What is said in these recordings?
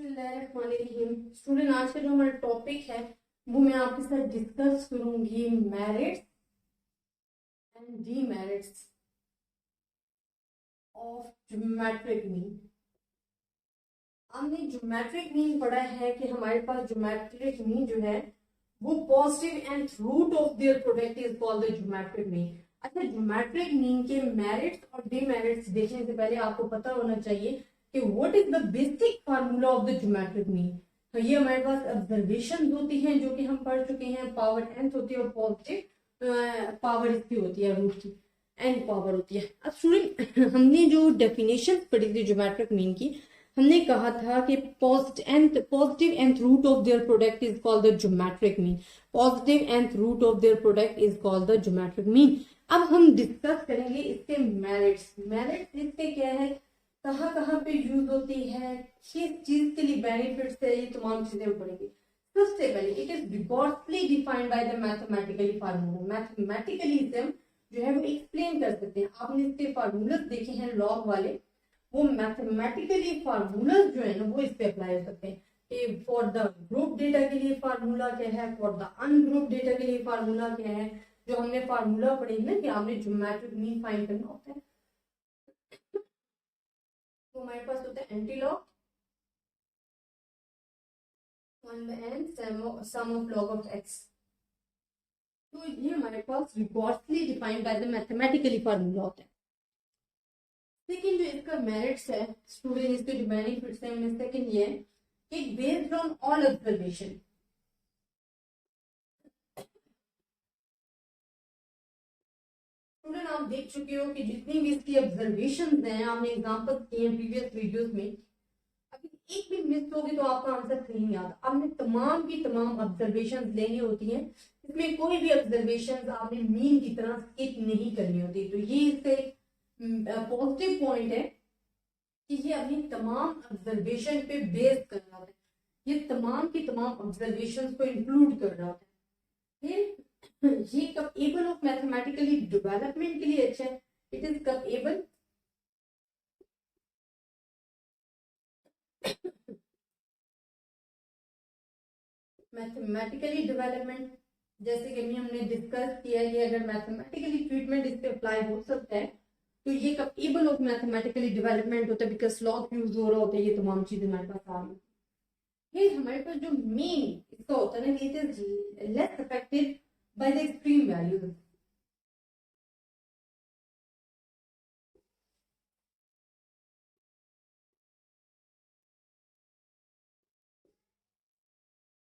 Student, आज का जो हमारा टॉपिक है वो मैं आपके साथ डिस्कस करूंगी merits and demerits of geometric mean. हमने ज्योमेट्रिक मीन पढ़ा है कि हमारे पास ज्योमेट्रिक मीन जो है वो positive and root of their product is called the geometric mean. अच्छा, ज्योमेट्रिक मीन के मेरिट्स और डीमेरिट्स देखने से पहले आपको पता होना चाहिए कि what is the basic formula of the geometric mean. तो ये हमारे पास ऑब्जर्वेशन होती हैं जो कि हम पढ़ चुके हैं, पावर nth होती है और पॉजिटिव पावर इसकी होती है, रूट की n पावर होती है। अब स्टूडेंट, हमने जो डेफिनेशन पढ़ी थी ज्योमेट्रिक मीन की, हमने कहा था कि positive nth root of their product is called the geometric mean. Positive nth root of their product is called the geometric mean. अब हम डिस्कस करेंगे इसके मेरिट्स। मेरिट्स इसके क्या है, कहाँ कहाँ पे यूज होती है, किस चीज के लिए बेनिफिट्स है, ये तमाम चीजें पढ़ेंगे। सबसे पहले it is rigorously defined by the mathematically formula. Mathematically इसे हम जो है वो एक्सप्लेन कर सकते हैं। आपने इसके फार्मूलाज देखे हैं लॉग वाले, वो मैथमेटिकली फार्मूलाज जो है ना वो इस पे अप्लाई हो सकते हैं कि फॉर द ग्रुप डेटा के लिए फार्मूला क्या है, फॉर द अनग्रुप डेटा के लिए फार्मूला क्या है। जो हमने फार्मूला पढ़े ना कि आपने ज्योमेट्रिक मीन फाइंड करना होता है, तो हमारे पास होता है antilog 1n sum of log of x। तो ये हमारे पास rigorously defined by the mathematically formula होता है। लेकिन जो इसका मेरिट्स है स्टूडेंट, इसके जो बेनिफिट्स है उनमें सेकंड ये है कि based on all observation. Student, आप देख चुके हो कि जितनी भी इसकी ऑब्जर्वेशंस हैं, आपने एग्जांपल किए हैं प्रीवियस वीडियोस में, अभी एक भी मिस होगी तो आपका आंसर सही नहीं आता। आपने तमाम की तमाम ऑब्जर्वेशंस लेनी होती हैं, इसमें कोई भी ऑब्जर्वेशंस आपने मीन की तरह स्किप नहीं करनी होती। तो ये इससे पॉजिटिव पॉइंट है कि ये अपनी तमाम ऑब्जर्वेशन पे बेस कर रहा है, ये तमाम की तमाम ऑब्जर्वेशंस को इंक्लूड कर रहा है। फिर ये कैपेबल ऑफ मैथमेटिकली डेवलपमेंट के लिए अच्छा है। It is capable mathematically development, जैसे कि हमने डिस्कस किया कि अगर मैथमेटिकली ट्रीटमेंट इस पे अप्लाई हो सकता है तो ये कैपेबल ऑफ मैथमेटिकली डेवलपमेंट होता है, बिकॉज लॉग यूज हो रहा होता है। ये तमाम चीजें हमारे पास आ रही है। हमारे पास जो मेन इसका होता है ना, it is less affected by the extreme values.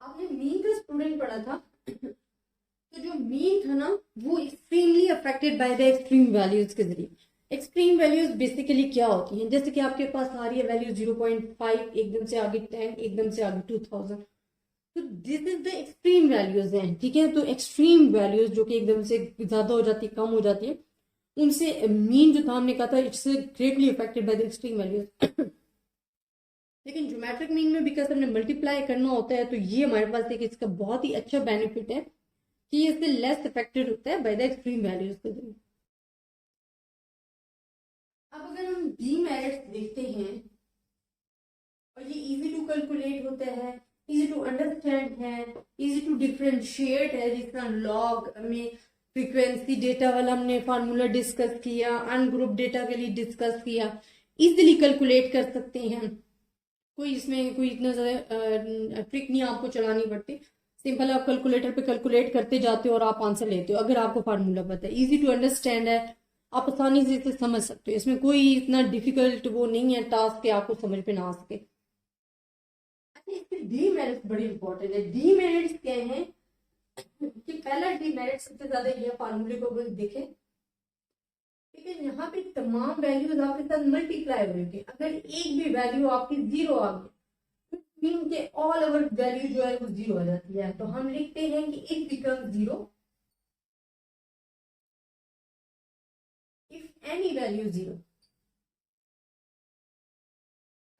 आपने मीन का स्टूडेंट पढ़ा था, तो जो मीन था ना वो extremely affected by the extreme values के जरिए। एक्सट्रीम वैल्यूज बेसिकली क्या होती हैं, जैसे कि आपके पास आ रही है वैल्यू 0.5, एकदम से आगे 10, एकदम से आगे 2000, तो this is the extreme values हैं। ठीक है, तो एक्सट्रीम वैल्यूज जो कि एकदम से ज्यादा हो जाती है, कम हो जाती है, उनसे मीन जो था हमने कहा था it's greatly affected by the extreme values. लेकिन ज्योमेट्रिक मीन में बिकॉज हमने मल्टीप्लाई करना होता है, तो ये हमारे पास एक इसका बहुत ही अच्छा बेनिफिट है कि ये इससे लेस अफेक्टेड होता है बाय द एक्सट्रीम वैल्यूज के जरिए। अब अगर हम डीमेरिट्स देखते हैं, और ये इजी टू कैलकुलेट होता है, इजी टू अंडरस्टैंड है, इजी टू डिफरेंशिएट है। जिस तरह लॉग में फ्रीक्वेंसी डेटा वाला हमने फार्मूला डिस्कस किया, अनग्रुप डेटा के लिए डिस्कस किया, इजीली कैलकुलेट कर सकते हैं। कोई इसमें कोई इतना ज्यादा ट्रिक नहीं आपको चलानी पड़ती, सिंपल आप कैलकुलेटर पे कैलकुलेट करते जाते हो और आप आंसर लेते हो अगर आपको फार्मूला पता है। इजी टू अंडरस्टैंड है, आप आसानी से इसे समझ सकते हो, इसमें कोई इतना डिफिकल्ट वो नहीं है टास्क के आपको समझ पे ना आ सके। इसके डीमेरिट्स बड़ी इंपॉर्टेंट है। डीमेरिट्स क्या है कि पहला डीमेरिट सबसे ज्यादा ये फार्मूले को देखे, लेकिन यहाँ पे तमाम वैल्यूज आपके साथ मल्टीप्लाई हो रही है। अगर एक भी वैल्यू आपकी 0 आ गई तो मीन के ऑल ओवर वैल्यू जो है वो 0 आ जाती है। तो हम लिखते हैं कि it become 0 if any value 0।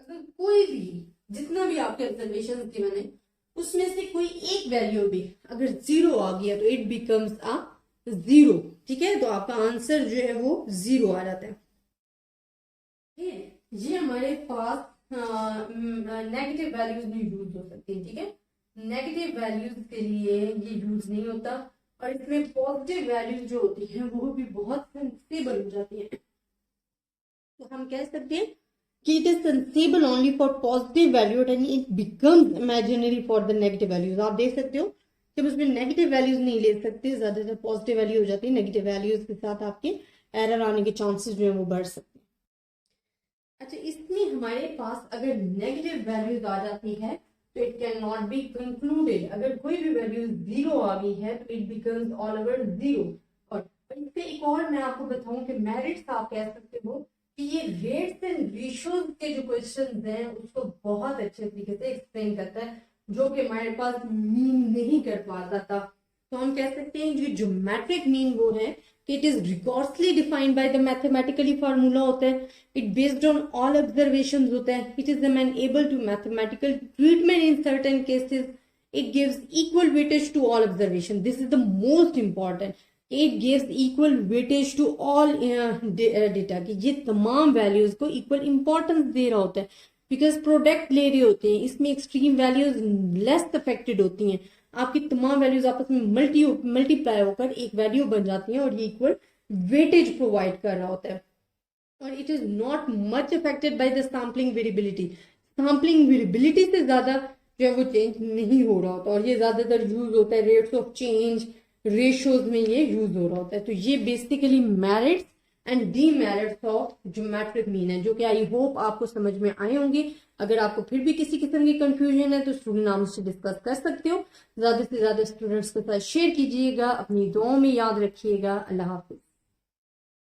अगर कोई भी, जितना भी आपके ऑब्जर्वेशन थे मैंने, उसमें से कोई एक वैल्यू भी अगर 0 आ गया तो इट बिकम्स अ 0। ठीक है, तो आपका आंसर जो है वो 0 आ जाता है। ये हमारे पास नेगेटिव वैल्यूज नहीं यूज हो सकती, ठीक है। नेगेटिव वैल्यूज के लिए ये यूज नहीं होता, और इसमें पॉजिटिव वैल्यूज जो होती हैं वो भी बहुत सेंसिबल हो जाती हैं। तो हम कह सकते हैं कि it is sensible only for positive value and it becomes imaginary for the negative values. आप देख सकते हो कि उसमें नेगेटिव वैल्यूज नहीं ले सकते, ज्यादातर पॉजिटिव वैल्यू हो जाती है। नेगेटिव वैल्यूज के साथ आपके एरर आने के चांसेस जो है वो बढ़ सकते हैं। अच्छा, इसमें हमारे पास अगर नेगेटिव वैल्यूज आ जाती है तो it can not be concluded. अगर कोई भी वैल्यू जीरो आ गई है तो it becomes all over zero. और इससे एक और मैं आपको बताऊं कि मेरिट्स आप कह सकते हो कि ये रेट्स एंड रेशियोज के जो क्वेश्चन हैं उसको बहुत अच्छे तरीके से एक्सप्लेन करता है, जो कि हमारे पास मीन नहीं कर पाता था। तो हम कह सकते हैं जो ज्योमेट्रिक मीन वो है कि it is rigorously defined by the mathematically formula होता है, it based on all observations होता है, it is amenable to mathematical treatment in certain cases, it gives equal weightage to all observation, this is the most important, it gives equal weightage to all data, कि ये तमाम values को equal importance दे रहा होता है, because product ले रहे होते हैं, इसमें एक्सट्रीम वैल्यूज लेस अफेक्टेड होती हैं, आपकी तमाम वैल्यूज आपस में मल्टीप्लाई होकर एक वैल्यू बन जाती हैं और ये इक्वल वेटेज प्रोवाइड कर रहा होता है। और it is not much affected by the sampling variability, sampling variability से ज्यादा जो है वो चेंज नहीं हो रहा होता, और ये ज्यादातर यूज होता है रेट्स ऑफ चेंज, रेशियोज में ये यूज हो रहा होता है। तो ये basically merits and demerits of geometric mean है, जो कि आई होप आपको समझ में आए होंगे। अगर आपको फिर भी किसी किस्म की कंफ्यूजन है तो स्टूडेंट नाम से डिस्कस कर सकते हो। ज्यादा से ज्यादा स्टूडेंट्स के साथ शेयर कीजिएगा, अपनी दुआओं में याद रखिएगा। अल्लाह हाफिज।